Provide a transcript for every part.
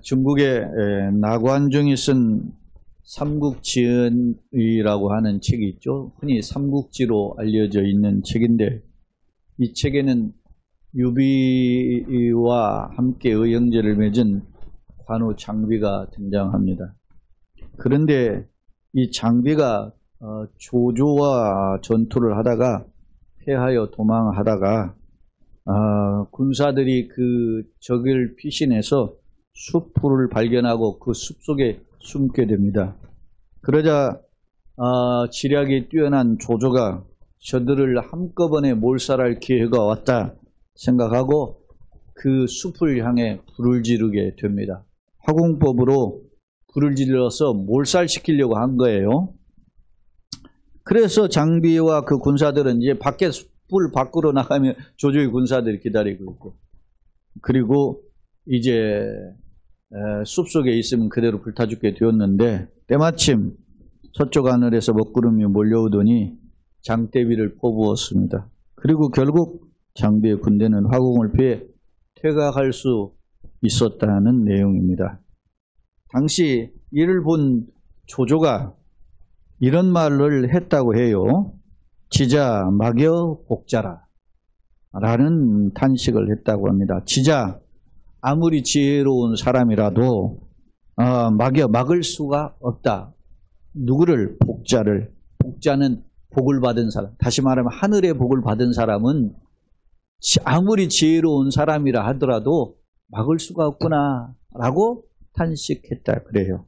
중국의 나관중이 쓴 삼국지언이라고 하는 책이 있죠. 흔히 삼국지로 알려져 있는 책인데, 이 책에는 유비와 함께 의형제를 맺은 관우 장비가 등장합니다. 그런데 이 장비가 조조와 전투를 하다가 패하여 도망하다가 군사들이 그 적을 피신해서 숲을 발견하고 그 숲속에 숨게 됩니다. 그러자 지략이 뛰어난 조조가 저들을 한꺼번에 몰살할 기회가 왔다 생각하고 그 숲을 향해 불을 지르게 됩니다. 화공법으로 불을 질러서 몰살시키려고 한 거예요. 그래서 장비와 그 군사들은 이제 밖에 숲을 밖으로 나가면 조조의 군사들이 기다리고 있고, 그리고 이제 숲속에 있으면 그대로 불타 죽게 되었는데, 때마침 서쪽 하늘에서 먹구름이 몰려오더니 장대비를 퍼부었습니다. 그리고 결국 장비의 군대는 화공을 피해 퇴각할 수 있었다는 내용입니다. 당시 이를 본 조조가 이런 말을 했다고 해요. 지자 막여 복자라 라는 탄식을 했다고 합니다. 지자, 아무리 지혜로운 사람이라도 막을 수가 없다. 누구를? 복자를. 복자는 복을 받은 사람. 다시 말하면 하늘의 복을 받은 사람은 아무리 지혜로운 사람이라 하더라도 막을 수가 없구나 라고 탄식했다 그래요.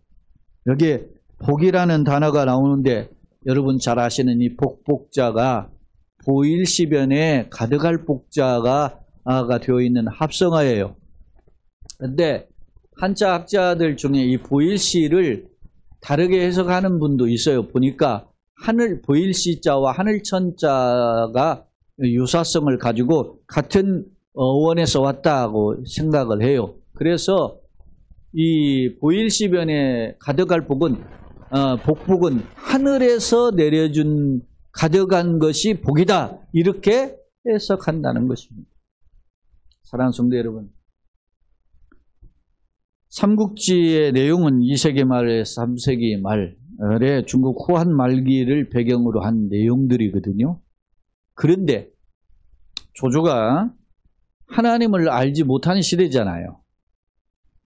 여기에 복이라는 단어가 나오는데, 여러분 잘 아시는 이 복자가 보일시변에 가득할 복자가 되어 있는 합성어예요. 그런데 한자 학자들 중에 이 보일시를 다르게 해석하는 분도 있어요. 보니까 보일시자와 하늘천자가 유사성을 가지고 같은 어원에서 왔다고 생각을 해요. 그래서 이 보일시변에 가득할 복은 복복은 하늘에서 내려준 가득한 것이 복이다, 이렇게 해석한다는 것입니다. 사랑하는 성도 여러분, 삼국지의 내용은 2세기 말에서 3세기 말에 중국 후한 말기를 배경으로 한 내용들이거든요. 그런데 조조가 하나님을 알지 못하는 시대잖아요.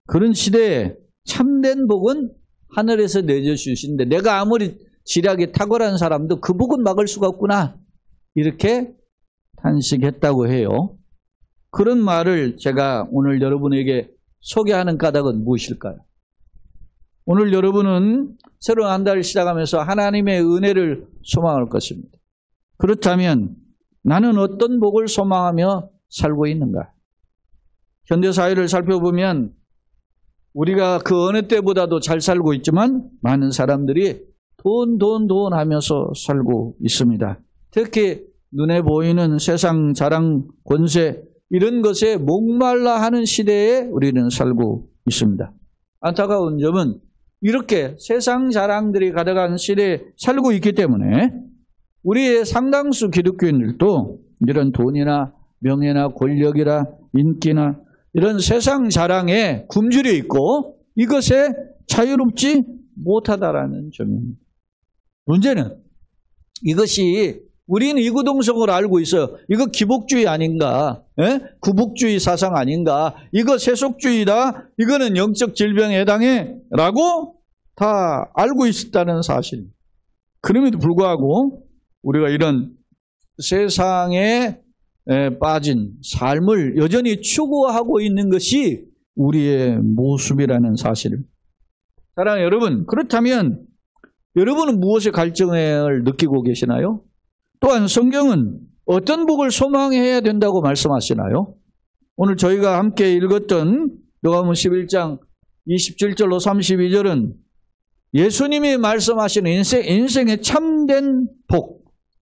그런 시대에 참된 복은 하늘에서 내려주신데, 내가 아무리 지략이 탁월한 사람도 그 복은 막을 수가 없구나, 이렇게 탄식했다고 해요. 그런 말을 제가 오늘 여러분에게 소개하는 까닭은 무엇일까요? 오늘 여러분은 새로운 한 달을 시작하면서 하나님의 은혜를 소망할 것입니다. 그렇다면 나는 어떤 복을 소망하며 살고 있는가? 현대사회를 살펴보면 우리가 그 어느 때보다도 잘 살고 있지만 많은 사람들이 돈 하면서 살고 있습니다. 특히 눈에 보이는 세상 자랑, 권세, 이런 것에 목말라 하는 시대에 우리는 살고 있습니다. 안타까운 점은 이렇게 세상 자랑들이 가득한 시대에 살고 있기 때문에 우리의 상당수 기독교인들도 이런 돈이나 명예나 권력이나 인기나 이런 세상 자랑에 굶주려 있고 이것에 자유롭지 못하다라는 점입니다. 문제는 이것이 우리는 이구동성으로 알고 있어요. 이거 기복주의 아닌가? 구복주의 사상 아닌가? 이거 세속주의다. 이거는 영적 질병에 해당해 라고 다 알고 있었다는 사실. 그럼에도 불구하고 우리가 이런 세상에 빠진 삶을 여전히 추구하고 있는 것이 우리의 모습이라는 사실을. 사랑하는 여러분, 그렇다면 여러분은 무엇의 갈증을 느끼고 계시나요? 또한 성경은 어떤 복을 소망해야 된다고 말씀하시나요? 오늘 저희가 함께 읽었던 요한복음 11장 27절로 32절은 예수님이 말씀하시는 인생의 참된 복,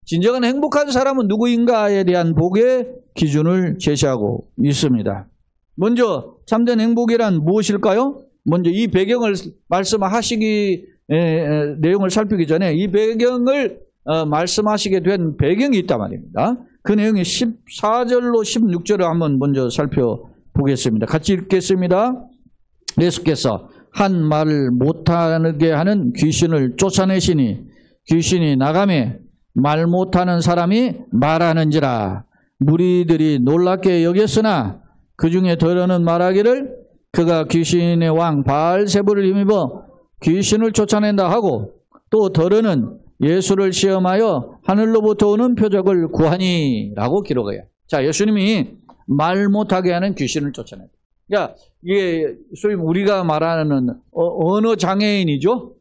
진정한 행복한 사람은 누구인가에 대한 복의 기준을 제시하고 있습니다. 먼저 참된 행복이란 무엇일까요? 먼저 이 배경을 내용을 살피기 전에 이 배경을 말씀하시게 된 배경이 있단 말입니다. 그 내용이 14절로 16절을 한번 먼저 살펴보겠습니다. 같이 읽겠습니다. 예수께서 한 말을 못하게 하는 귀신을 쫓아내시니 귀신이 나가매 말 못하는 사람이 말하는지라. 무리들이 놀랍게 여겼으나 그 중에 더러는 말하기를 그가 귀신의 왕 바알세불을 힘입어 귀신을 쫓아낸다 하고, 또 더러는 예수를 시험하여 하늘로부터 오는 표적을 구하니 라고 기록해요. 자, 예수님이 말 못하게 하는 귀신을 쫓아낸다. 그러니까 이게 소위 우리가 말하는 언어 장애인이죠.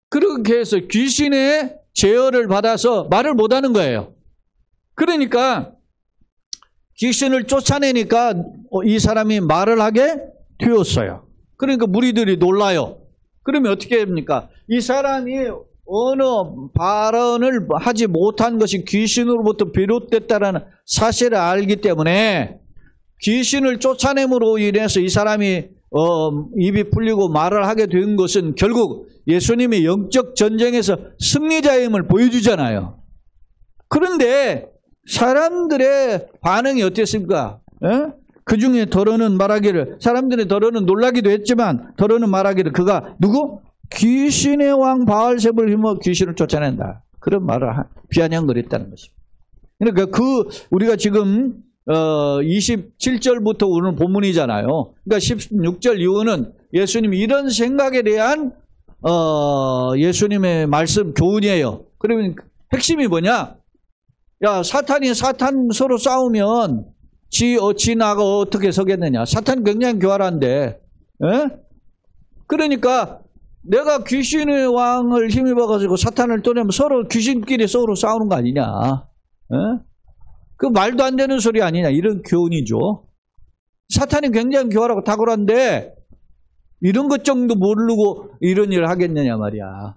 그렇게 해서 귀신의 제어를 받아서 말을 못하는 거예요. 그러니까 귀신을 쫓아내니까 이 사람이 말을 하게 되었어요. 그러니까 무리들이 놀라요. 그러면 어떻게 합니까? 이 사람이 언어 발언을 하지 못한 것이 귀신으로부터 비롯됐다는 사실을 알기 때문에 귀신을 쫓아냄으로 인해서 이 사람이 입이 풀리고 말을 하게 된 것은 결국 예수님이 영적 전쟁에서 승리자임을 보여주잖아요. 그런데 사람들의 반응이 어땠습니까? 그 중에 더러는 말하기를, 사람들의 더러는 놀라기도 했지만 더러는 말하기를 그가 누구? 귀신의 왕 바알세불을 힘입어 귀신을 쫓아낸다. 그런 말을 비아냥거렸다는 것입니다. 그러니까 우리가 지금 27절부터 오늘 본문이잖아요. 그러니까 16절 이후는 예수님 이런 생각에 대한 예수님의 말씀 교훈이에요. 그러면 핵심이 뭐냐? 야, 사탄이 사탄 서로 싸우면 지 나가 어떻게 서겠느냐. 사탄 굉장히 교활한데, 그러니까 내가 귀신의 왕을 힘입어가지고 사탄을 떠내면 서로 귀신끼리 서로 싸우는 거 아니냐. 그 말도 안 되는 소리 아니냐. 이런 교훈이죠. 사탄이 굉장히 교활하고 탁월한데 이런 것 정도 모르고 이런 일을 하겠느냐 말이야.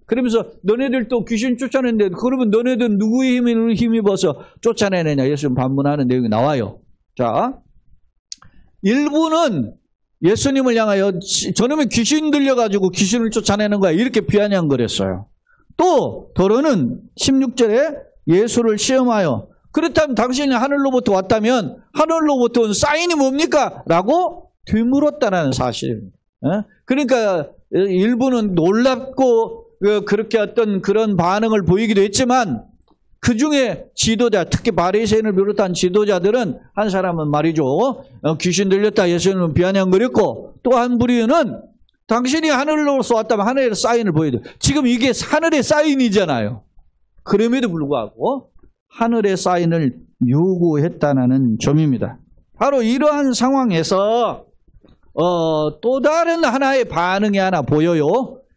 그러면서 너네들도 귀신 쫓아내는데 그러면 너네들 누구의 힘을 힘입어서 쫓아내느냐. 예수님 반문하는 내용이 나와요. 자, 일부는 예수님을 향하여 저놈의 귀신 들려가지고 귀신을 쫓아내는 거야. 이렇게 비아냥거렸어요. 또 더러는 16절에 예수를 시험하여 그렇다면 당신이 하늘로부터 왔다면 하늘로부터 온 사인이 뭡니까? 라고 되물었다는 사실입니다. 그러니까 일부는 놀랍고 그렇게 어떤 그런 반응을 보이기도 했지만 그 중에 지도자, 특히 바리새인을 비롯한 지도자들은 한 사람은 말이죠. 귀신 들렸다 예수님은 비아냥거렸고 또 한 부류는 당신이 하늘로서 왔다면 하늘의 사인을 보여줘. 지금 이게 하늘의 사인이잖아요. 그럼에도 불구하고 하늘의 사인을 요구했다는 점입니다. 바로 이러한 상황에서 또 다른 하나의 반응이 하나 보여요.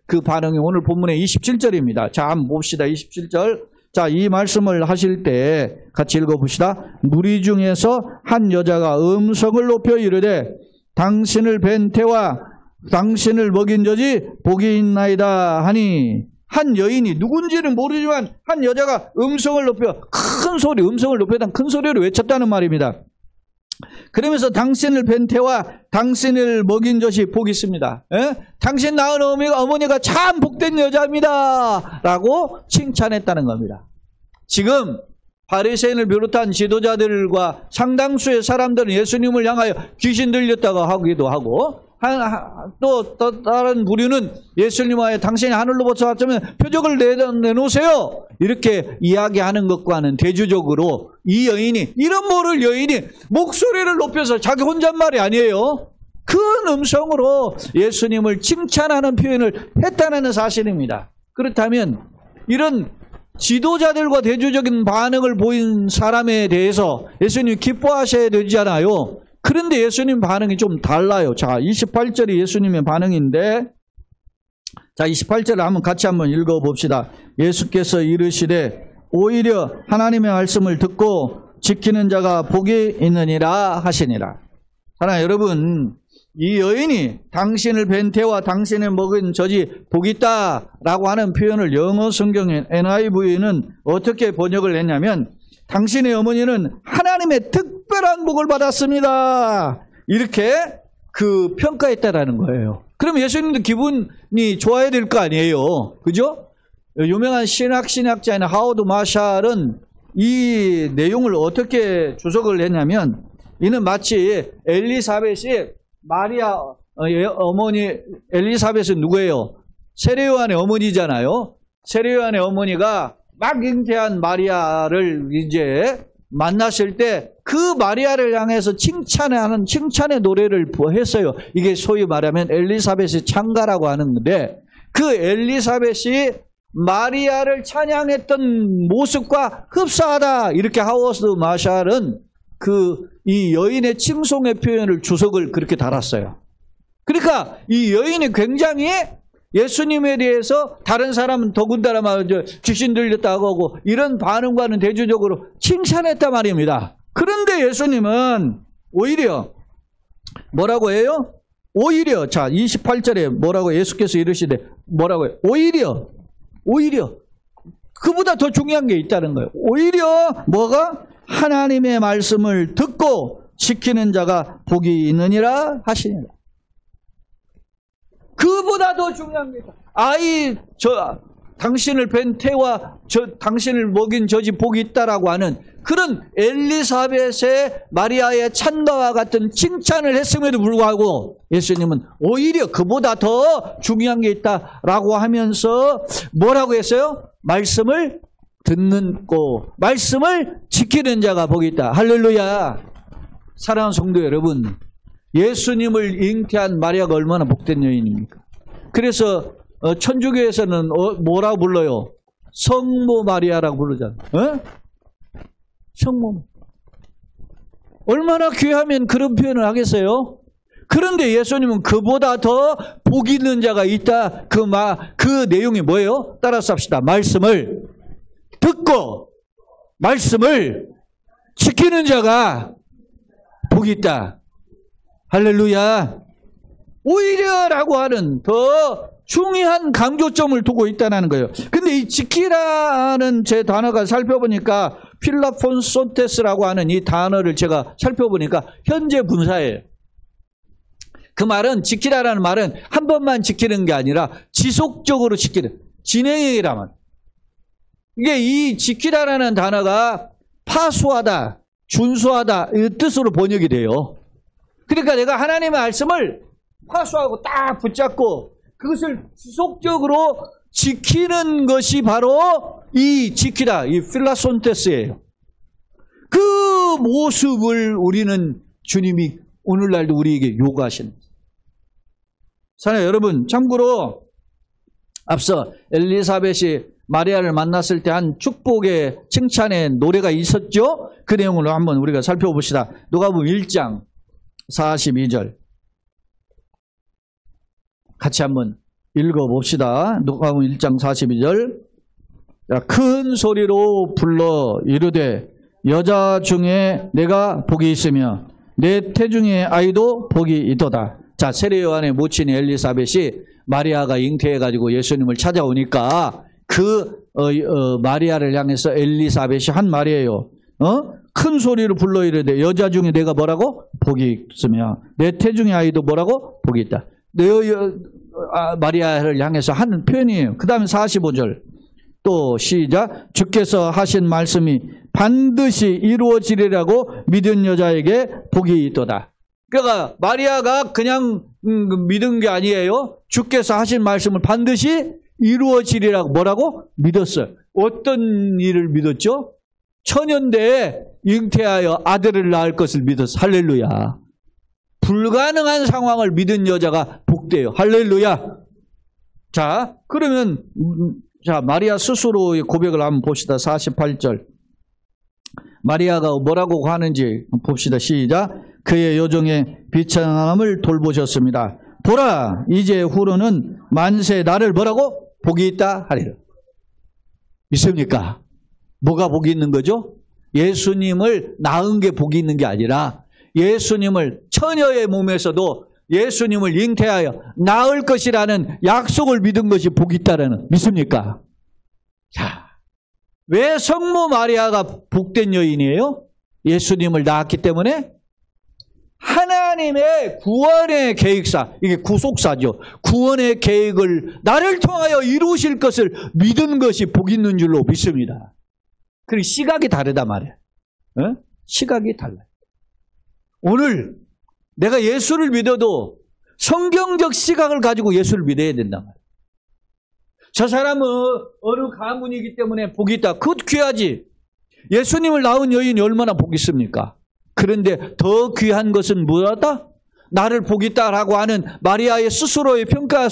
그 반응이 오늘 본문의 27절입니다. 자, 한번 봅시다. 27절. 자, 이 말씀을 하실 때 같이 읽어봅시다. 무리 중에서 한 여자가 음성을 높여 이르되 당신을 뵌 태와 당신을 먹인 젖이 복이 있나이다 하니, 한 여인이 누군지는 모르지만 한 여자가 음성을 높여 큰 소리, 음성을 높여다 큰 소리로 외쳤다는 말입니다. 그러면서 당신을 뵌 태와 당신을 먹인 젖이 복이 있습니다. 당신 낳은 어머니가 참 복된 여자입니다 라고 칭찬했다는 겁니다. 지금 바리새인을 비롯한 지도자들과 상당수의 사람들은 예수님을 향하여 귀신 들렸다고 하기도 하고, 또 다른 부류는 예수님과의 당신이 하늘로부터 왔다면 표적을 내놓으세요 이렇게 이야기하는 것과는 대조적으로 이 여인이, 이런 모를 여인이 목소리를 높여서 자기 혼잣말이 아니에요. 큰 음성으로 예수님을 칭찬하는 표현을 했다는 사실입니다. 그렇다면 이런 지도자들과 대조적인 반응을 보인 사람에 대해서 예수님이 기뻐하셔야 되잖아요. 그런데 예수님 반응이 좀 달라요. 자, 28절이 예수님의 반응인데, 자, 28절을 한번 같이 한번 읽어봅시다. 예수께서 이르시되 오히려 하나님의 말씀을 듣고 지키는 자가 복이 있느니라 하시니라. 사랑하는 여러분, 이 여인이 당신을 뵌 태와 당신을 먹은 젖이 복이 있다라고 하는 표현을 영어 성경의 NIV는 어떻게 번역을 했냐면, 당신의 어머니는 하나님의 특별한 복을 받았습니다. 이렇게 평가했다라는 거예요. 그럼 예수님도 기분이 좋아야 될 거 아니에요. 그죠? 유명한 신학자인 하워드 마샬은 이 내용을 어떻게 주석을 했냐면, 이는 마치 엘리사벳이 마리아 어머니 엘리사벳은 누구예요? 세례요한의 어머니잖아요. 세례요한의 어머니가 막 잉태한 마리아를 이제 만났을 때 그 마리아를 향해서 칭찬하는 칭찬의 노래를 했어요. 이게 소위 말하면 엘리사벳의 찬가라고 하는 건데, 그 엘리사벳이 마리아를 찬양했던 모습과 흡사하다, 이렇게 하워드 마샬은 이 여인의 칭송의 표현을 주석을 그렇게 달았어요. 그러니까 이 여인이 굉장히 예수님에 대해서 다른 사람은 더군다나 귀신 들렸다고 하고 이런 반응과는 대조적으로 칭찬했단 말입니다. 그런데 예수님은 오히려 뭐라고 해요? 오히려, 자 28절에 뭐라고 예수께서 이르시되 뭐라고 해요? 오히려 그보다 더 중요한 게 있다는 거예요. 오히려 뭐가? 하나님의 말씀을 듣고 지키는 자가 복이 있느니라 하시니라. 그보다 더 중요한 게 있다. 당신을 뵌 태와 당신을 먹인 저 집 복이 있다라고 하는 그런 엘리사벳의 마리아의 찬바와 같은 칭찬을 했음에도 불구하고 예수님은 오히려 그보다 더 중요한 게 있다라고 하면서 뭐라고 했어요? 말씀을 듣고 말씀을 지키는 자가 복이 있다. 할렐루야. 사랑하는 성도 여러분, 예수님을 잉태한 마리아가 얼마나 복된 여인입니까? 그래서 천주교에서는 뭐라고 불러요? 성모 마리아라고 부르잖아요. 성모. 얼마나 귀하면 그런 표현을 하겠어요? 그런데 예수님은 그보다 더 복 있는 자가 있다. 그 내용이 뭐예요? 따라서 합시다. 말씀을 듣고 말씀을 지키는 자가 복이 있다. 할렐루야. 오히려라고 하는 더 중요한 강조점을 두고 있다는 거예요. 근데 이 지키라는 제 단어가 살펴보니까 필라폰손테스라고 하는 이 단어를 제가 살펴보니까 현재 분사예요. 그 말은, 지키라라는 말은 한 번만 지키는 게 아니라 지속적으로 지키는, 진행이란 말. 이게 이 지키라라는 단어가 파수하다, 준수하다 이 뜻으로 번역이 돼요. 그러니까 내가 하나님의 말씀을 파수하고 딱 붙잡고 그것을 지속적으로 지키는 것이 바로 이 지키라, 이 필라손테스예요. 그 모습을 우리는 주님이 오늘날도 우리에게 요구하시는 거예요. 사랑하는 여러분, 참고로 앞서 엘리사벳이 마리아를 만났을 때 한 축복의 칭찬의 노래가 있었죠? 그 내용을 한번 우리가 살펴봅시다. 누가복음 1장 42절 같이 한번 읽어봅시다. 누가복음 1장 42절. 큰 소리로 불러 이르되 여자 중에 내가 복이 있으며 내 태중의 아이도 복이 있도다. 자, 세례요한의 모친이 엘리사벳이 마리아가 잉태해가지고 예수님을 찾아오니까 마리아를 향해서 엘리사벳이 한 말이에요. 큰 소리로 불러 이르되 여자 중에 내가 뭐라고? 복이 있으며 내 태중의 아이도 뭐라고? 복이 있다. 마리아를 향해서 하는 표현이에요. 그 다음에 45절 또 시작. 주께서 하신 말씀이 반드시 이루어지리라고 믿은 여자에게 복이 있도다. 그러니까 마리아가 그냥 믿은 게 아니에요. 주께서 하신 말씀을 반드시 이루어지리라고 뭐라고? 믿었어요. 어떤 일을 믿었죠? 천연대에 잉태하여 아들을 낳을 것을 믿었어요. 할렐루야. 불가능한 상황을 믿은 여자가 복돼요. 할렐루야. 자, 그러면 마리아 스스로의 고백을 한번 봅시다. 48절. 마리아가 뭐라고 하는지 봅시다. 시작. 그의 여종의 비천함을 돌보셨습니다. 보라, 이제 후로는 만세 나를 뭐라고? 복이 있다 하리라. 믿습니까? 뭐가 복이 있는 거죠? 예수님을 낳은 게 복이 있는 게 아니라 예수님을 처녀의 몸에서도 예수님을 잉태하여 낳을 것이라는 약속을 믿은 것이 복이 있다라는, 믿습니까? 자, 왜 성모 마리아가 복된 여인이에요? 예수님을 낳았기 때문에 하나님의 구원의 계획사, 이게 구속사죠. 구원의 계획을 나를 통하여 이루실 것을 믿은 것이 복 있는 줄로 믿습니다. 그리고 시각이 다르단 말이에요. 시각이 달라요. 오늘 내가 예수를 믿어도 성경적 시각을 가지고 예수를 믿어야 된단 말이에요. 저 사람은 어느 가문이기 때문에 복이 있다. 그것 귀하지. 예수님을 낳은 여인이 얼마나 복이 있습니까? 그런데 더 귀한 것은 무엇이다? 나를 복이 있다라고 하는 마리아의 스스로의 평가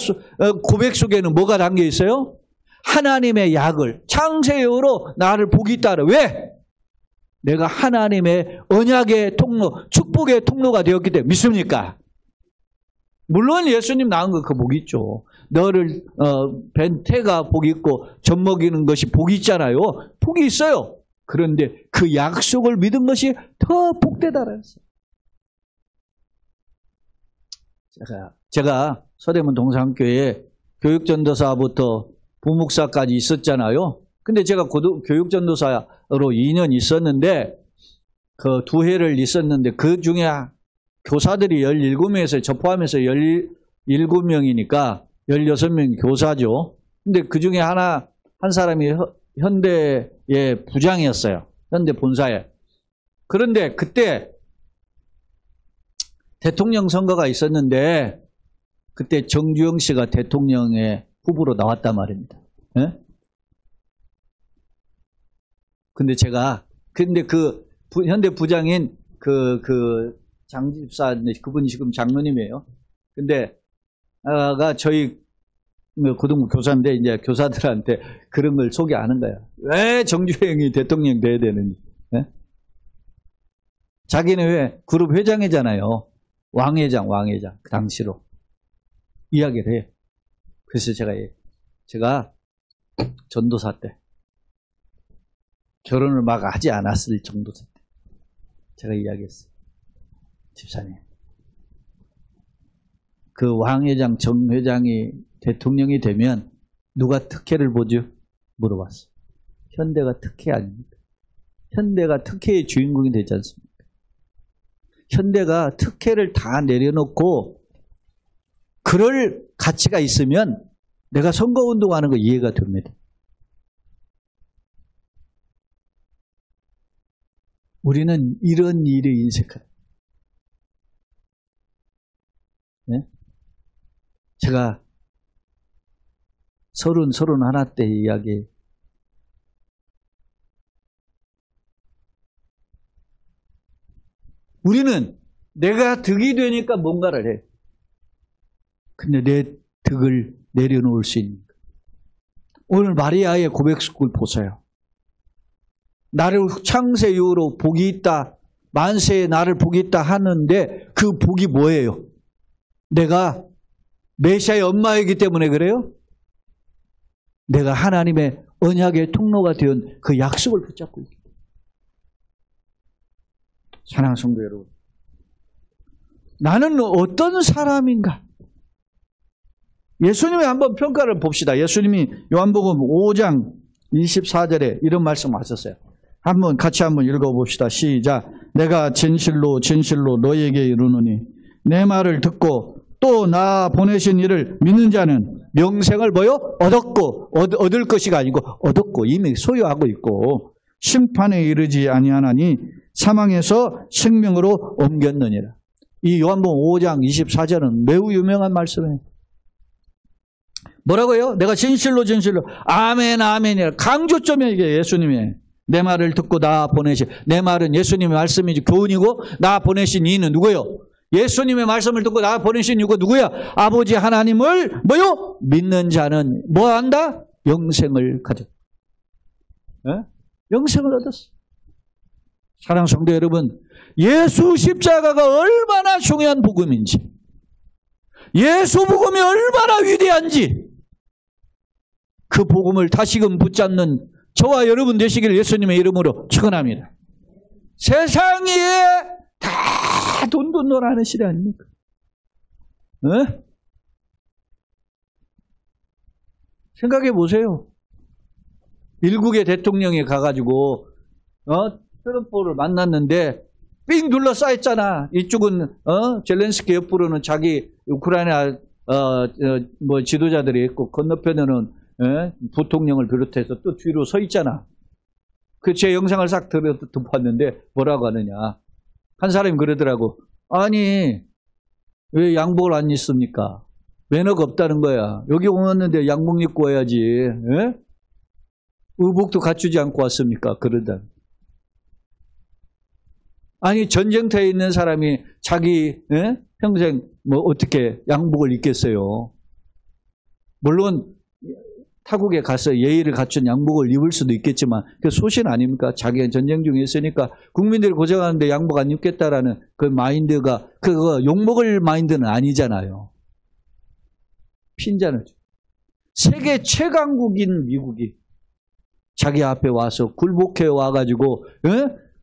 고백 속에는 뭐가 담겨 있어요? 하나님의 약을 창세유로 나를 복이 있다라. 왜? 내가 하나님의 언약의 통로, 축복의 통로가 되었기 때문에. 믿습니까? 물론 예수님 낳은 거 그 복이 있죠. 너를 벤 태가 복이 있고 젖 먹이는 것이 복이 있잖아요. 복이 있어요. 그런데 그 약속을 믿은 것이 더 복되다라 했어요. 제가 서대문 동산교회에 교육전도사부터 부목사까지 있었잖아요. 근데 제가 교육전도사로 2년 있었는데 그 2회를 있었는데 그 중에 교사들이 17명에서 저 포함해서 17명이니까 16명이 교사죠. 근데 그 중에 한 사람이 현대의 부장이었어요. 현대 본사에. 그런데 그때 대통령 선거가 있었는데 그때 정주영 씨가 대통령의 후보로 나왔단 말입니다. 예? 근데 그 현대 부장인 그 장집사, 그분이 지금 장로님이에요. 근데 저희 고등부 교사인데 이제 교사들한테 그런 걸 소개하는 거야. 왜 정주영이 대통령 돼야 되는지. 예? 자기는 왜 그룹 회장이잖아요. 왕회장 그 당시로 이야기를 해요. 그래서 제가 전도사 때 결혼을 막 하지 않았을 전도사 때 제가 이야기했어요. 집사님, 그 왕회장 정회장이 대통령이 되면 누가 특혜를 보죠? 물어봤어요. 현대가 특혜 아닙니까? 현대가 특혜의 주인공이 되지 않습니까? 현대가 특혜를 다 내려놓고 그럴 가치가 있으면 내가 선거운동하는 거 이해가 됩니다. 우리는 이런 일에 인색하다. 네? 제가 31 때 이야기 우리는 내가 득이 되니까 뭔가를 해. 근데 내 득을 내려놓을 수 있는 것. 오늘 마리아의 고백을 보세요. 나를 창세 이후로 복이 있다. 만세에 나를 복이 있다 하는데 그 복이 뭐예요? 내가 메시아의 엄마이기 때문에 그래요? 내가 하나님의 언약의 통로가 되은 그 약속을 붙잡고 있기 때문에. 사랑하는 성도 여러분, 나는 어떤 사람인가? 예수님의 한번 평가를 봅시다. 예수님이 요한복음 5장 24절에 이런 말씀하셨어요. 같이 한번 읽어봅시다. 시작. 내가 진실로 진실로 너희에게 이르노니 내 말을 듣고 또 나 보내신 이를 믿는 자는 영생을 뭐요? 얻을 것이가 아니고 얻었고 이미 소유하고 있고 심판에 이르지 아니하나니 사망에서 생명으로 옮겼느니라. 이 요한복음 5장 24절은 매우 유명한 말씀이에요. 뭐라고요? 내가 진실로 진실로 아멘 아멘이라 강조점이 이게 예수님의 내 말을 듣고 나 보내신 내 말은 예수님의 말씀이지 교훈이고 나 보내신 이는 누구요? 예수님의 말씀을 듣고 나 보내신 이가 누구야? 아버지 하나님을 뭐요? 믿는 자는 뭐 한다? 영생을 가져. 영생을 얻었어. 사랑하는 성도 여러분, 예수 십자가가 얼마나 중요한 복음인지, 예수 복음이 얼마나 위대한지 그 복음을 다시금 붙잡는 저와 여러분 되시길 예수님의 이름으로 축원합니다. 세상에 다 돈돈돈하는 시대 아닙니까? 생각해 보세요. 일국의 대통령이 가가지고 트럼프를 만났는데 삥 둘러싸였잖아. 이쪽은 젤렌스키 옆으로는 자기 우크라이나 지도자들이 있고 건너편에는 부통령을 비롯해서 또 뒤로 서 있잖아. 그 제 영상을 싹 듣봤는데 뭐라고 하느냐. 한 사람이 그러더라고. 아니 왜 양복을 안 입습니까? 매너가 없다는 거야. 여기 오는데 양복 입고 와야지. 예? 의복도 갖추지 않고 왔습니까? 그러다. 아니 전쟁터에 있는 사람이 자기 평생 뭐 어떻게 양복을 입겠어요? 물론 타국에 가서 예의를 갖춘 양복을 입을 수도 있겠지만 그 소신 아닙니까? 자기가 전쟁 중에 있으니까 국민들이 고생하는데 양복 안 입겠다라는 그 마인드가 그거 욕먹을 마인드는 아니잖아요. 핀잔을. 세계 최강국인 미국이 자기 앞에 와서 굴복해 와가지고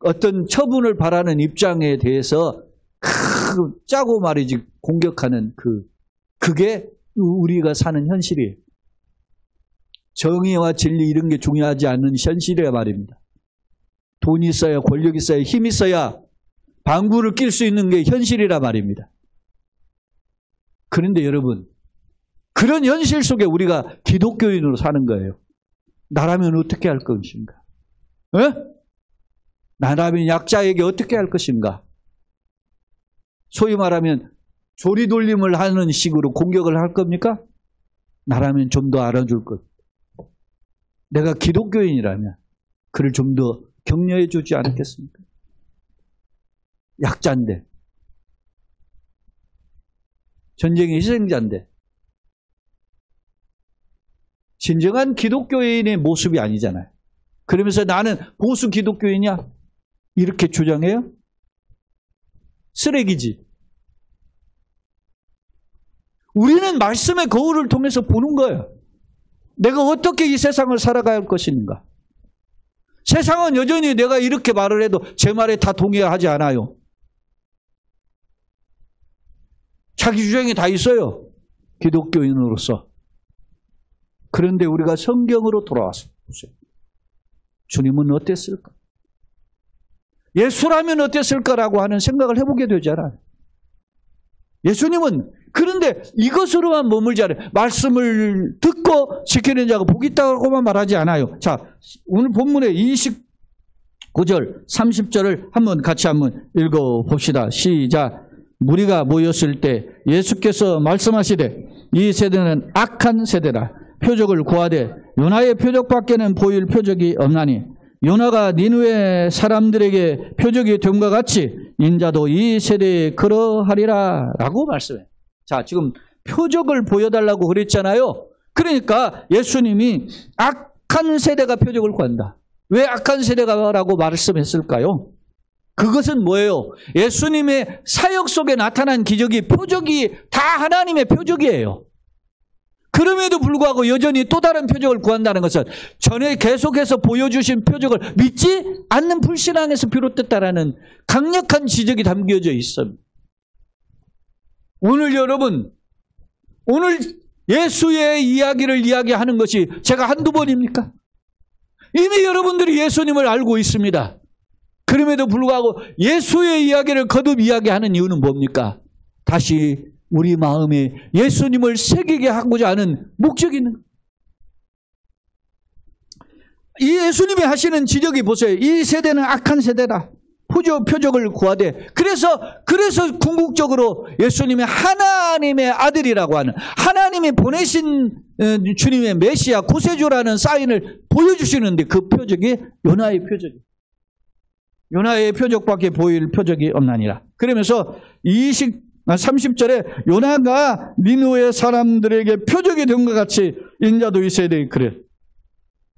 어떤 처분을 바라는 입장에 대해서 짜고 말이지 공격하는 그게 우리가 사는 현실이에요. 정의와 진리 이런 게 중요하지 않은 현실이야 말입니다. 돈이 있어야 권력이 있어야 힘이 있어야 방구를 낄 수 있는 게 현실이라 말입니다. 그런데 여러분 그런 현실 속에 우리가 기독교인으로 사는 거예요. 나라면 어떻게 할 것인가? 나라면 약자에게 어떻게 할 것인가? 소위 말하면 조리돌림을 하는 식으로 공격을 할 겁니까? 나라면 좀 더 알아줄 것. 내가 기독교인이라면 그를 좀 더 격려해 주지 않겠습니까? 약자인데. 전쟁의 희생자인데. 진정한 기독교인의 모습이 아니잖아요. 그러면서 나는 보수 기독교인이야? 이렇게 주장해요? 쓰레기지. 우리는 말씀의 거울을 통해서 보는 거예요. 내가 어떻게 이 세상을 살아가야 할 것인가. 세상은 여전히 내가 이렇게 말을 해도 제 말에 다 동의하지 않아요. 자기 주장이 다 있어요. 기독교인으로서. 그런데 우리가 성경으로 돌아와서 보세요. 주님은 어땠을까? 예수라면 어땠을까라고 하는 생각을 해보게 되잖아요. 예수님은 그런데 이것으로만 머물지 않아요. 말씀을 듣고 지키는 자가 복이 있다고만 말하지 않아요. 자, 오늘 본문의 29절, 30절을 같이 한번 읽어봅시다. 시작. 무리가 모였을 때 예수께서 말씀하시되 이 세대는 악한 세대라. 표적을 구하되 요나의 표적밖에는 보일 표적이 없나니 요나가 니느웨 사람들에게 표적이 됨과 같이 인자도 이 세대에 그러하리라 라고 말씀해요. 자, 지금 표적을 보여달라고 그랬잖아요. 그러니까 예수님이 악한 세대가 표적을 구한다. 왜 악한 세대가라고 말씀했을까요? 그것은 뭐예요? 예수님의 사역 속에 나타난 기적이 표적이 다 하나님의 표적이에요. 그럼에도 불구하고 여전히 또 다른 표적을 구한다는 것은 전에 계속해서 보여주신 표적을 믿지 않는 불신앙에서 비롯됐다라는 강력한 지적이 담겨져 있습니다. 오늘 여러분, 오늘 예수의 이야기를 이야기하는 것이 제가 한두 번입니까? 이미 여러분들이 예수님을 알고 있습니다. 그럼에도 불구하고 예수의 이야기를 거듭 이야기하는 이유는 뭡니까? 다시 우리 마음에 예수님을 새기게 하고자 하는 목적이 있는 거예요. 이 예수님이 하시는 지적이 보세요. 이 세대는 악한 세대다. 표적을 구하되 그래서 궁극적으로 예수님이 하나님의 아들이라고 하는 하나님이 보내신 주님의 메시아 구세주라는 사인을 보여주시는데 그 표적이 요나의 표적이에요. 요나의 표적밖에 보일 표적이 없나니라. 그러면서 30절에 요나가 니느웨 사람들에게 표적이 된 것 같이 인자도 이 세대에 그래.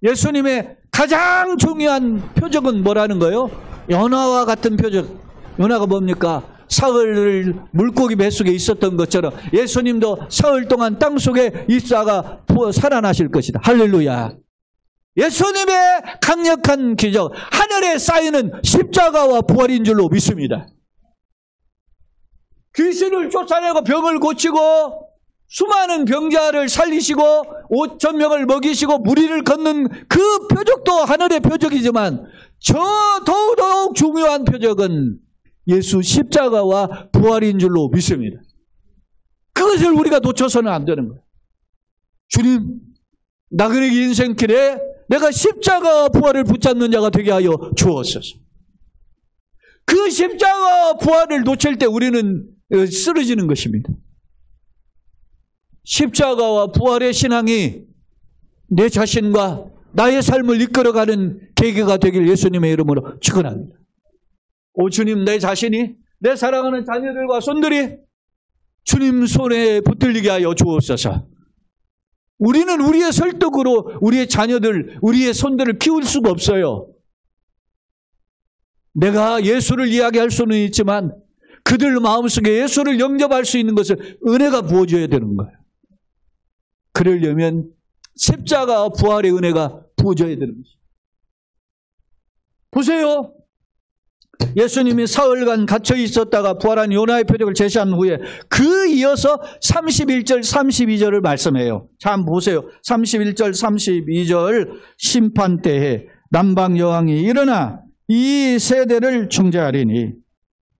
예수님의 가장 중요한 표적은 뭐라는 거예요? 요나와 같은 표적. 요나가 뭡니까? 사흘을 물고기 뱃속에 있었던 것처럼 예수님도 사흘 동안 땅속에 있다가 살아나실 것이다. 할렐루야. 예수님의 강력한 기적, 하늘에 쌓이는 십자가와 부활인 줄로 믿습니다. 귀신을 쫓아내고 병을 고치고 수많은 병자를 살리시고 5,000명을 먹이시고 무리를 걷는 그 표적도 하늘의 표적이지만 더욱 중요한 표적은 예수 십자가와 부활인 줄로 믿습니다. 그것을 우리가 놓쳐서는 안 되는 거예요. 주님, 나그네 인생길에 내가 십자가와 부활을 붙잡는 자가 되게 하여 주옵소서. 그 십자가와 부활을 놓칠 때 우리는 쓰러지는 것입니다. 십자가와 부활의 신앙이 내 자신과 나의 삶을 이끌어가는 계기가 되길 예수님의 이름으로 축원합니다. 오 주님, 내 자신이, 내 사랑하는 자녀들과 손들이 주님 손에 붙들리게 하여 주옵소서. 우리는 우리의 설득으로 우리의 자녀들, 우리의 손들을 키울 수가 없어요. 내가 예수를 이야기할 수는 있지만 그들 마음속에 예수를 영접할 수 있는 것을 은혜가 부어줘야 되는 거예요. 그러려면 십자가와 부활의 은혜가 부어져야 되는 것입니다. 보세요. 예수님이 사흘간 갇혀 있었다가 부활한 요나의 표적을 제시한 후에 그 이어서 31절 32절을 말씀해요. 참 보세요. 31절 32절 심판 때에 남방 여왕이 일어나 이 세대를 중재하리니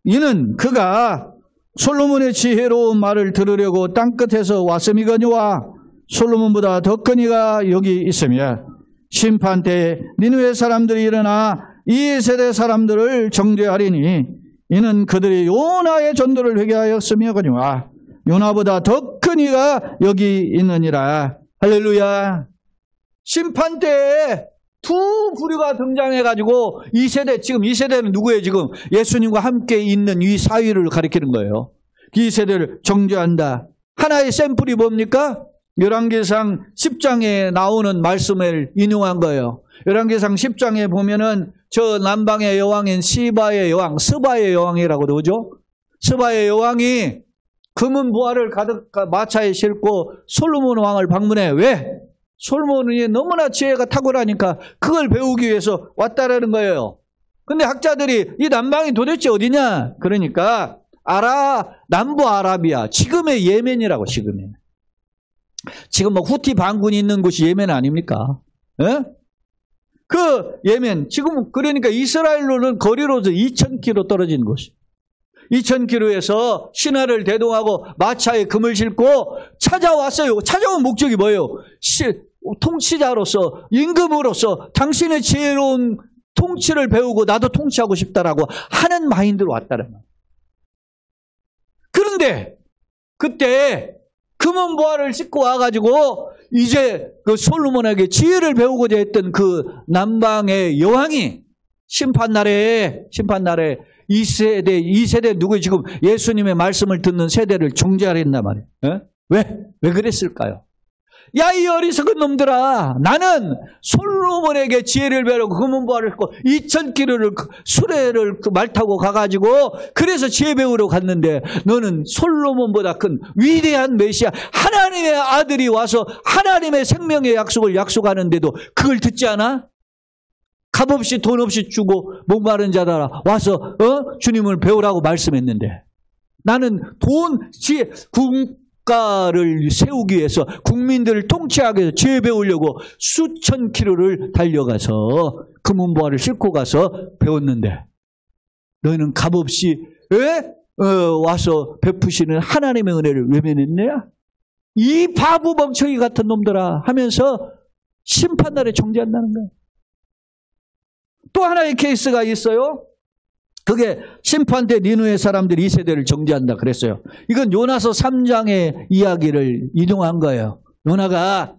이는 그가 솔로몬의 지혜로운 말을 들으려고 땅끝에서 왔음이거니와 솔로몬보다 더 큰 이가 여기 있으며 심판 때에 니느웨 사람들이 일어나 이 세대 사람들을 정죄하리니 이는 그들이 요나의 전도를 회개하였으며거니와 요나보다 더 큰 이가 여기 있느니라. 할렐루야. 심판 때에 두 부류가 등장해가지고 이 세대, 지금 이 세대는 누구예요? 지금 예수님과 함께 있는 이 사위를 가리키는 거예요. 이 세대를 정죄한다. 하나의 샘플이 뭡니까? 열왕기상 10장에 나오는 말씀을 인용한 거예요. 열왕기상 10장에 보면은 저 남방의 여왕인 시바의 여왕, 스바의 여왕이라고 그러죠. 스바의 여왕이 금은 보화를 가득 마차에 싣고 솔로몬 왕을 방문해. 왜? 솔로몬이 너무나 지혜가 탁월하니까 그걸 배우기 위해서 왔다라는 거예요. 근데 학자들이 이 남방이 도대체 어디냐? 그러니까 남부 아라비아, 지금의 예멘이라고. 지금 뭐 후티 반군이 있는 곳이 예멘 아닙니까? 예? 그 예멘, 지금 그러니까 이스라엘로는 거리로서 2,000km 떨어진 곳이. 2,000km에서 신하를 대동하고 마차에 금을 싣고 찾아왔어요. 찾아온 목적이 뭐예요? 통치자로서, 임금으로서 당신의 지혜로운 통치를 배우고 나도 통치하고 싶다라고 하는 마인드로 왔다는 거예요. 그런데 그때 금은 보화를 싣고 와가지고 이제 그 솔로몬에게 지혜를 배우고자 했던 그 남방의 여왕이 심판날에 이 세대 누구 지금 예수님의 말씀을 듣는 세대를 정죄하려 했단 말이에요. 에? 왜 그랬을까요? 야, 이 어리석은 놈들아, 나는 솔로몬에게 지혜를 배우고 금은보화를 싣고 2,000km를 수레를 말 타고 가가지고 그래서 지혜 배우러 갔는데 너는 솔로몬보다 큰 위대한 메시아 하나님의 아들이 와서 하나님의 생명의 약속을 약속하는데도 그걸 듣지 않아? 값없이 돈 없이 주고 목마른 자들아 와서 주님을 배우라고 말씀했는데 나는 돈, 지혜, 국가를 세우기 위해서 국민들을 통치하기 위해서 지혜 배우려고 수천 킬로를 달려가서 금은보화를 싣고 가서 배웠는데 너희는 값없이 와서 베푸시는 하나님의 은혜를 외면했냐? 이 바보 멍청이 같은 놈들아 하면서 심판날에 정죄한다는 거예요. 또 하나의 케이스가 있어요. 그게 심판 때 니느웨 사람들이 이 세대를 정죄한다 그랬어요. 이건 요나서 3장의 이야기를 인용한 거예요. 요나가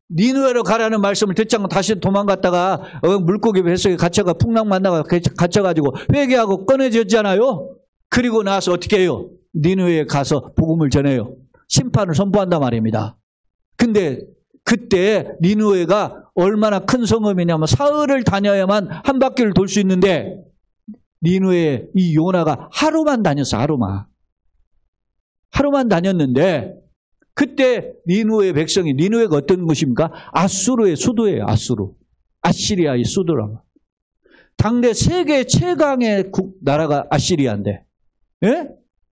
니느웨로 가라는 말씀을 듣지 않고 다시 도망갔다가 물고기 뱃속에 갇혀가 풍랑 만나가 갇혀가지고 회개하고 꺼내졌잖아요. 그리고 나서 어떻게 해요? 니느웨에 가서 복음을 전해요. 심판을 선포한단 말입니다. 근데 그때 니느웨가 얼마나 큰 성읍이냐면 사흘을 다녀야만 한 바퀴를 돌 수 있는데 니느웨에 이 요나가 하루만 다녔어. 하루만 다녔는데 그때 니느웨 백성이, 니느웨가 어떤 곳입니까? 아수르의 수도예요. 아시리아의 수도라고. 당대 세계 최강의 나라가 아시리아인데, 예?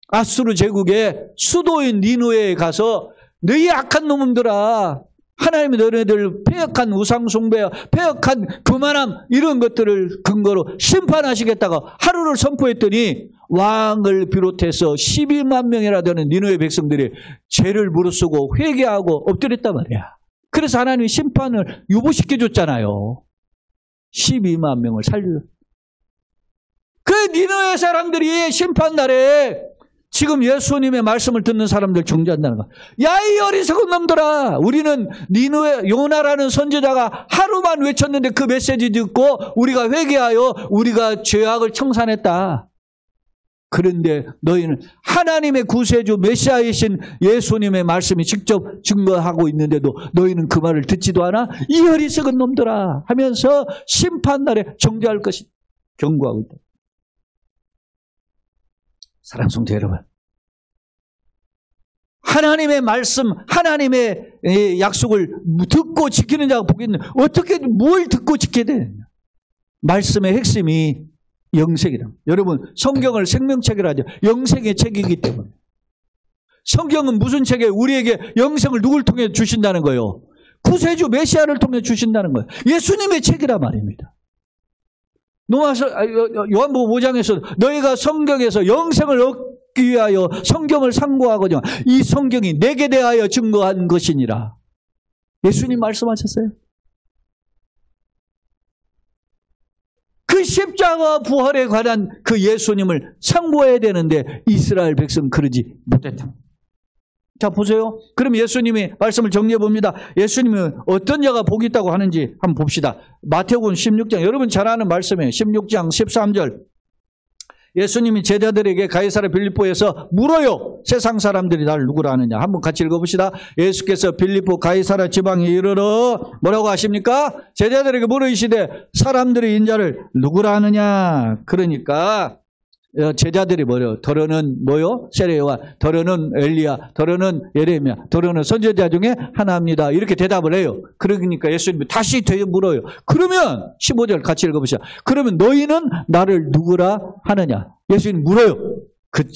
아수르 제국의 수도인 니느웨에 가서 너희 악한 놈들아, 하나님이 너희들 패역한 우상숭배, 패역한 교만함 이런 것들을 근거로 심판하시겠다고 하루를 선포했더니 왕을 비롯해서 12만 명이나 되는 니느웨 백성들이 죄를 무릅쓰고 회개하고 엎드렸단 말이야. 그래서 하나님이 심판을 유보시켜줬잖아요. 12만 명을 살려. 그 니느웨 사람들이 심판날에 지금 예수님의 말씀을 듣는 사람들 정죄한다는 거야. 야, 이 어리석은 놈들아. 우리는 니느웨 요나라는 선지자가 하루만 외쳤는데 그 메시지 듣고 우리가 회개하여 우리가 죄악을 청산했다. 그런데 너희는 하나님의 구세주 메시아이신 예수님의 말씀이 직접 증거하고 있는데도 너희는 그 말을 듣지도 않아? 이 어리석은 놈들아 하면서 심판날에 정죄할 것이 경고하고 있다. 사랑하는 성도 여러분, 하나님의 말씀, 하나님의 약속을 듣고 지키는 자가 복이 있는, 어떻게 뭘 듣고 지켜야 되느냐? 말씀의 핵심이 영생이다. 여러분, 성경을 생명책이라 하죠. 영생의 책이기 때문에. 성경은 무슨 책이에요? 우리에게 영생을 누굴 통해 주신다는 거예요? 구세주 메시아를 통해 주신다는 거예요. 예수님의 책이란 말입니다. 요한복음 5장에서 너희가 성경에서 영생을 얻기 위하여 성경을 상고하거든요. 이 성경이 내게 대하여 증거한 것이니라. 예수님 말씀하셨어요. 그 십자가 부활에 관한 그 예수님을 상고해야 되는데 이스라엘 백성은 그러지 못했다. 자, 보세요. 그럼 예수님이 말씀을 정리해 봅니다. 예수님이 어떤 자가 복이 있다고 하는지 한번 봅시다. 마태복음 16장, 여러분 잘 아는 말씀이에요. 16장 13절. 예수님이 제자들에게 가이사랴 빌립보에서 물어요. 세상 사람들이 나를 누구라 하느냐. 한번 같이 읽어봅시다. 예수께서 빌립보 가이사랴 지방에 이르러 뭐라고 하십니까? 제자들에게 물으시되 사람들이 인자를 누구라 하느냐. 그러니까 제자들이 뭐요? 더러는 뭐요? 세례요한, 더러는 엘리야, 더러는 예레미야, 더러는 선지자 중에 하나입니다. 이렇게 대답을 해요. 그러니까 예수님이 다시 물어요. 그러면 15절 같이 읽어보시죠. 그러면 너희는 나를 누구라 하느냐? 예수님 물어요.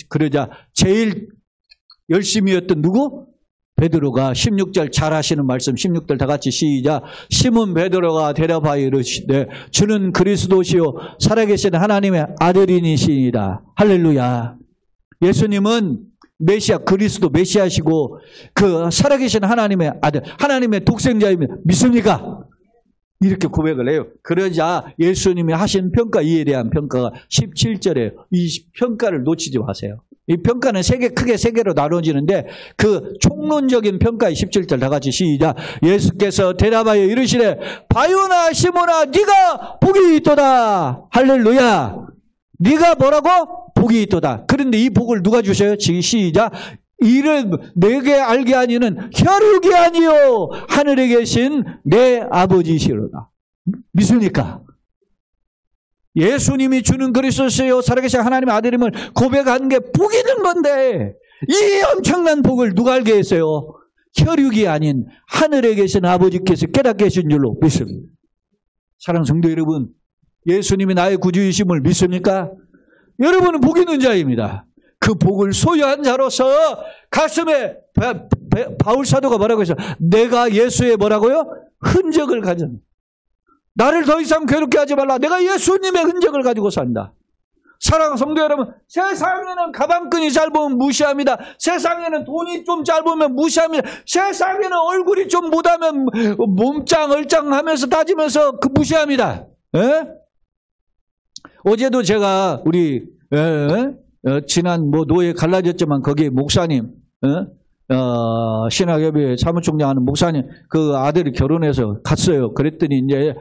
그러자 제일 열심히 했던 누구? 베드로가 16절 잘 하시는 말씀 16절 다 같이 시작. 시몬 베드로가 대답하여 이르시되 주는 그리스도시요 살아계신 하나님의 아들이니시니라. 할렐루야. 예수님은 메시아, 그리스도 메시아시고 그 살아계신 하나님의 아들, 하나님의 독생자이면 믿습니까? 이렇게 고백을 해요. 그러자 예수님이 하신 평가, 이에 대한 평가가 17절에 이 평가를 놓치지 마세요. 이 평가는 크게 세 개로 나눠지는데 그 총론적인 평가의 17절 다 같이 시작. 예수께서 대답하여 이르시되 바요나 시몬아 네가 복이 있도다. 할렐루야. 네가 뭐라고? 복이 있도다. 그런데 이 복을 누가 주셔요? 시작. 이를 내게 알게 하니는 혈육이 아니요 하늘에 계신 내 아버지시로다. 믿습니까? 예수님이 주는 그리스도시요 살아계신 하나님의 아들임을 고백한 게 복이 된 건데 이 엄청난 복을 누가 알게 했어요? 혈육이 아닌 하늘에 계신 아버지께서 깨닫게 하신 줄로 믿습니다. 사랑하는 성도 여러분, 예수님이 나의 구주이심을 믿습니까? 여러분은 복 있는 자입니다. 그 복을 소유한 자로서 가슴에 바울 사도가 뭐라고 했어요? 내가 예수의 뭐라고요? 흔적을 가진, 나를 더 이상 괴롭게 하지 말라. 내가 예수님의 흔적을 가지고 산다. 사랑하는 성도 여러분, 세상에는 가방끈이 짧으면 무시합니다. 세상에는 돈이 좀 짧으면 무시합니다. 세상에는 얼굴이 좀 못하면 몸짱 얼짱 하면서 따지면서 그 무시합니다. 에? 어제도 제가 우리 지난 노예 갈라졌지만 거기 목사님, 신학협의회 사무총장 하는 목사님 그 아들이 결혼해서 갔어요. 그랬더니 이제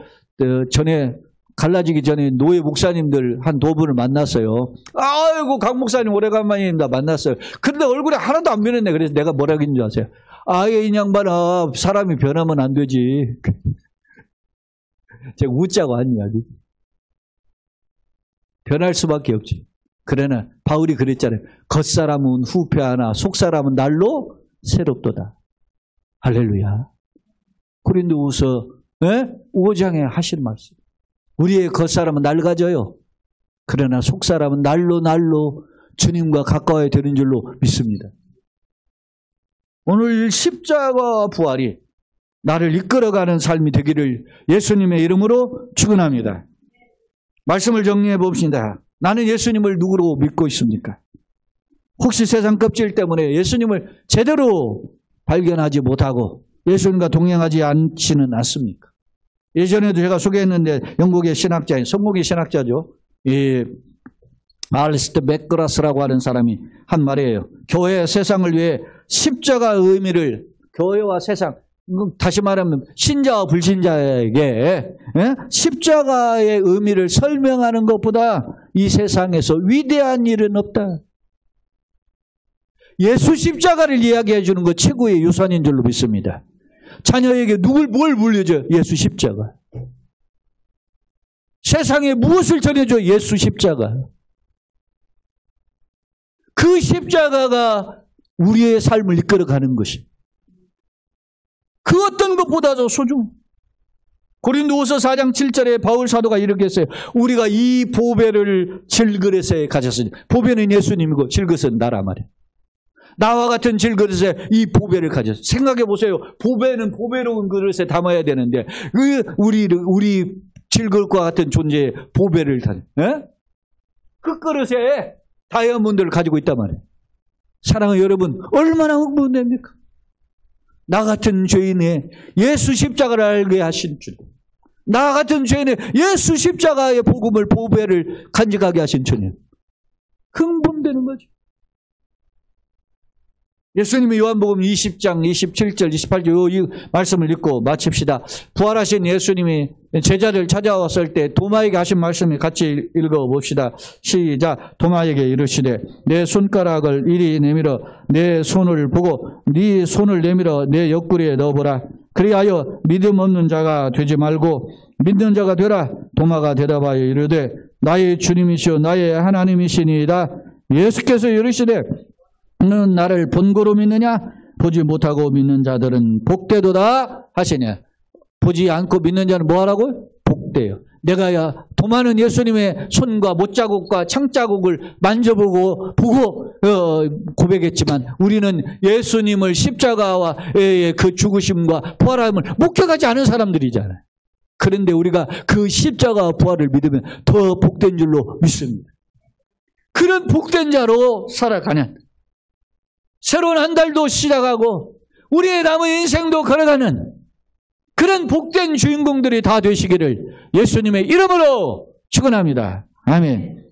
전에 갈라지기 전에 노예 목사님들 한 두 분을 만났어요. 아이고 강 목사님 오래간만입니다. 만났어요. 그런데 얼굴이 하나도 안 변했네. 그래서 내가 뭐라고 했는 줄 아세요? 아예 이 양반아 사람이 변하면 안 되지. 제가 웃자고 한 이야기. 변할 수밖에 없지. 그러나 바울이 그랬잖아요. 겉사람은 후패하나 속사람은 날로 새롭도다. 할렐루야. 고린도후서 5장에 하신 말씀. 우리의 겉사람은 낡아져요. 그러나 속사람은 날로 주님과 가까워야 되는 줄로 믿습니다. 오늘 십자가 부활이 나를 이끌어가는 삶이 되기를 예수님의 이름으로 축원합니다. 말씀을 정리해 봅시다. 나는 예수님을 누구로 믿고 있습니까? 혹시 세상 껍질 때문에 예수님을 제대로 발견하지 못하고 예수님과 동행하지 않지는 않습니까? 예전에도 제가 소개했는데 영국의 신학자인, 성공의 신학자죠. 알리스트 맥그라스라고 하는 사람이 한 말이에요. 교회 세상을 위해 십자가의 의미를, 교회와 세상, 다시 말하면 신자와 불신자에게 십자가의 의미를 설명하는 것보다 이 세상에서 위대한 일은 없다. 예수 십자가를 이야기해 주는 것 최고의 유산인 줄로 믿습니다. 자녀에게 뭘 물려줘요? 예수 십자가. 세상에 무엇을 전해줘? 예수 십자가. 그 십자가가 우리의 삶을 이끌어가는 것이 그 어떤 것보다도 소중. 고린도후서 4장 7절에 바울 사도가 이렇게 했어요. 우리가 이 보배를 질그릇에 가졌으니, 보배는 예수님이고 질그릇은 나라 말이에요. 나와 같은 질그릇에 이 보배를 가졌어요. 생각해 보세요. 보배는 보배로운 그릇에 담아야 되는데 우리 질그릇과 같은 존재의 보배를 그 그릇에 다이아몬드를 가지고 있단 말이에요. 사랑하는 여러분, 얼마나 흥분됩니까? 나 같은 죄인의 예수 십자가를 알게 하신 주, 나 같은 죄인의 예수 십자가의 복음을, 보배를 간직하게 하신 주님, 흥분되는 거죠. 예수님이 요한복음 20장 27절 28절 이 말씀을 읽고 마칩시다. 부활하신 예수님이 제자를 찾아왔을 때 도마에게 하신 말씀을 같이 읽어봅시다. 시작. 도마에게 이르시되 내 손가락을 이리 내밀어 내 손을 보고 네 손을 내밀어 내 옆구리에 넣어보라. 그리하여 믿음 없는 자가 되지 말고 믿는 자가 되라. 도마가 대답하여 이르되 나의 주님이시오 나의 하나님이시니이다. 예수께서 이르시되 너는 나를 본고로 믿느냐? 보지 못하고 믿는 자들은 복되도다 하시냐. 보지 않고 믿는 자는 뭐하라고요? 복돼요. 내가 도마는 예수님의 손과 못자국과 창자국을 만져보고 고백했지만 우리는 예수님을 십자가와 그 죽으심과 부활함을 목격하지 않은 사람들이잖아요. 그런데 우리가 그 십자가와 부활을 믿으면 더 복된 줄로 믿습니다. 그런 복된 자로 살아가는, 새로운 한 달도 시작하고 우리의 남은 인생도 걸어가는 그런 복된 주인공들이 다 되시기를 예수님의 이름으로 축원합니다. 아멘.